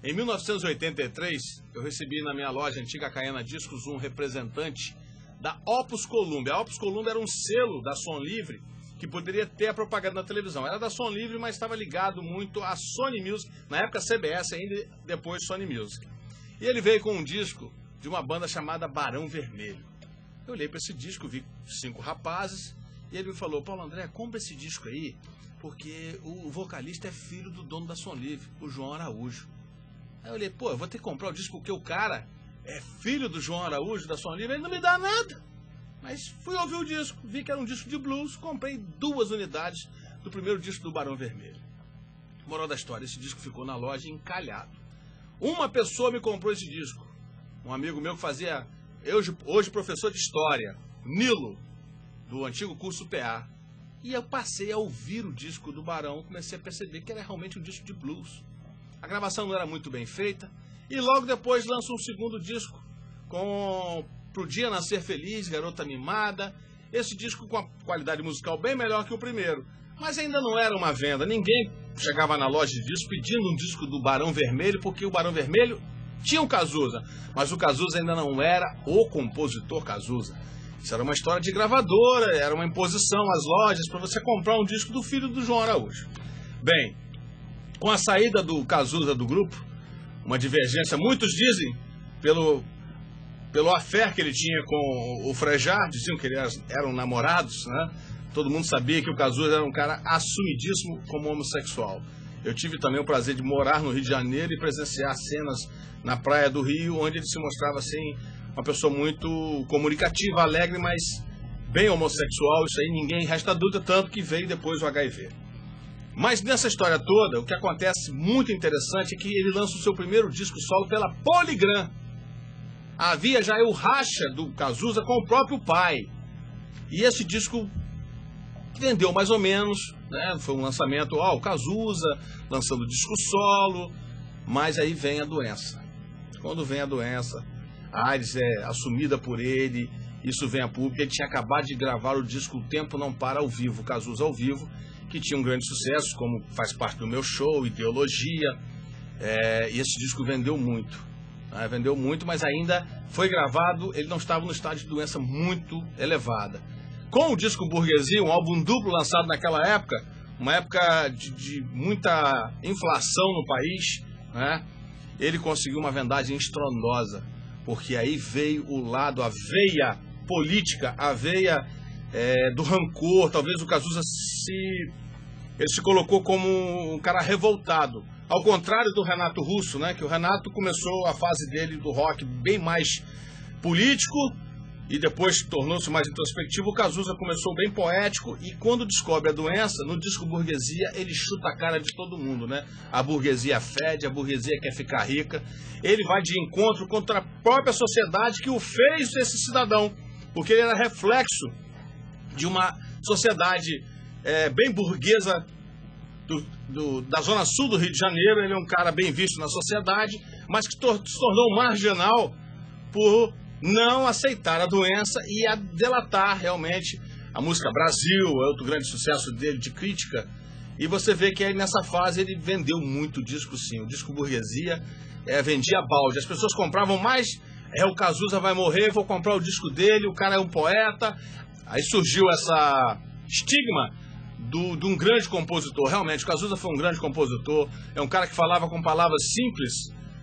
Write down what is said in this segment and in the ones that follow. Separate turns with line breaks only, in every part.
Em 1983, eu recebi na minha loja Antiga Caiana Discos um representante da Opus Columbia. A Opus Columbia era um selo da Som Livre que poderia ter a propaganda na televisão. Era da Som Livre, mas estava ligado muito à Sony Music, na época CBS ainda, depois Sony Music. E ele veio com um disco de uma banda chamada Barão Vermelho. Eu olhei para esse disco, vi 5 rapazes, e ele me falou: Paulo André, compra esse disco aí, porque o vocalista é filho do dono da Som Livre, o João Araújo. Aí eu olhei: pô, eu vou ter que comprar o disco porque o cara é filho do João Araújo, da Som Livre, ele não me dá nada. Mas fui ouvir o disco, vi que era um disco de blues, comprei 2 unidades do primeiro disco do Barão Vermelho. Moral da história, esse disco ficou na loja encalhado. Uma pessoa me comprou esse disco, um amigo meu que fazia, hoje professor de História, Nilo, do antigo curso PA. E eu passei a ouvir o disco do Barão, comecei a perceber que era realmente um disco de blues. A gravação não era muito bem feita, e logo depois lançou um segundo disco, com Pro Dia Nascer Feliz, Garota Mimada. Esse disco com a qualidade musical bem melhor que o primeiro, mas ainda não era uma venda. Ninguém chegava na loja de disco pedindo um disco do Barão Vermelho, porque o Barão Vermelho tinha o Cazuza, mas o Cazuza ainda não era o compositor Cazuza. Isso era uma história de gravadora, era uma imposição às lojas para você comprar um disco do filho do João Araújo. Bem, com a saída do Cazuza do grupo, uma divergência, muitos dizem, pelo affair que ele tinha com o Frejá, diziam que eles eram namorados, né? Todo mundo sabia que o Cazuza era um cara assumidíssimo como homossexual. Eu tive também o prazer de morar no Rio de Janeiro e presenciar cenas na praia do Rio, onde ele se mostrava assim, uma pessoa muito comunicativa, alegre, mas bem homossexual. Isso aí ninguém resta dúvida, tanto que veio depois o HIV. Mas nessa história toda, o que acontece muito interessante é que ele lança o seu primeiro disco solo pela Polygram. Havia já o racha do Cazuza com o próprio pai. E esse disco vendeu mais ou menos, né? Foi um lançamento, o Cazuza lançando disco solo, mas aí vem a doença. Quando vem a doença, a AIDS é assumida por ele, isso vem a público. Ele tinha acabado de gravar o disco O Tempo Não Para ao vivo, Cazuza ao vivo, que tinha um grande sucesso, como Faz Parte do Meu Show, Ideologia, e esse disco vendeu muito. Vendeu muito, mas ainda foi gravado, ele não estava no estágio de doença muito elevada. Com o disco Burguesia, um álbum duplo lançado naquela época, uma época de muita inflação no país, né? Ele conseguiu uma vendagem estrondosa, porque aí veio o lado, a veia política, a veia do rancor. Talvez o Cazuza ele se colocou como um cara revoltado. Ao contrário do Renato Russo, né, que o Renato começou a fase dele do rock bem mais político e depois tornou-se mais introspectivo. O Cazuza começou bem poético e quando descobre a doença, no disco Burguesia, ele chuta a cara de todo mundo, né? A burguesia fede, a burguesia quer ficar rica. Ele vai de encontro contra a própria sociedade que o fez esse cidadão, porque ele era reflexo de uma sociedade bem burguesa, da zona sul do Rio de Janeiro. Ele é um cara bem visto na sociedade, mas que se tornou marginal por não aceitar a doença e a delatar realmente a música Brasil, é outro grande sucesso dele de crítica. E você vê que aí nessa fase ele vendeu muito disco, sim. O disco Burguesia vendia balde, as pessoas compravam mais. O Cazuza vai morrer, vou comprar o disco dele, o cara é um poeta. Aí surgiu essa estigma de um grande compositor. Realmente, o Cazuza foi um grande compositor, é um cara que falava com palavras simples,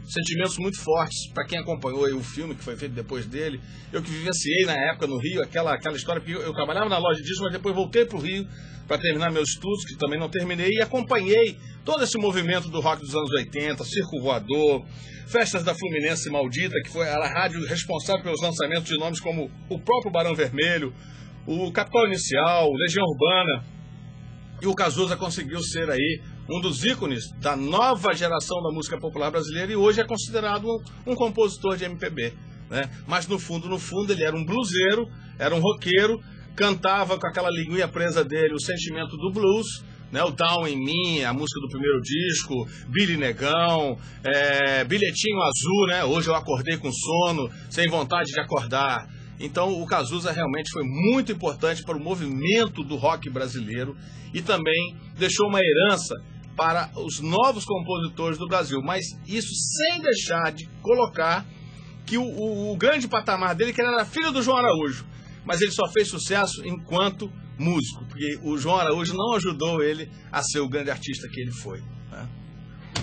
sentimentos muito fortes. Para quem acompanhou aí o filme que foi feito depois dele, eu que vivenciei na época no Rio, aquela história, porque eu trabalhava na loja de discos, mas depois voltei para o Rio para terminar meus estudos, que também não terminei, e acompanhei todo esse movimento do rock dos anos 80, Circo Voador, Festas da Fluminense Maldita, que foi a rádio responsável pelos lançamentos de nomes como o próprio Barão Vermelho, o Capital Inicial, Legião Urbana. E o Cazuza conseguiu ser aí um dos ícones da nova geração da música popular brasileira e hoje é considerado um compositor de MPB, né? Mas no fundo, ele era um bluseiro, era um roqueiro, cantava com aquela linguinha presa dele o sentimento do blues, né? O Down em Mim, a música do primeiro disco, Billy Negão, Bilhetinho Azul, né? Hoje eu acordei com sono, sem vontade de acordar. Então o Cazuza realmente foi muito importante para o movimento do rock brasileiro e também deixou uma herança para os novos compositores do Brasil, mas isso sem deixar de colocar que o grande patamar dele, que ele era filho do João Araújo, mas ele só fez sucesso enquanto músico, porque o João Araújo não ajudou ele a ser o grande artista que ele foi, né?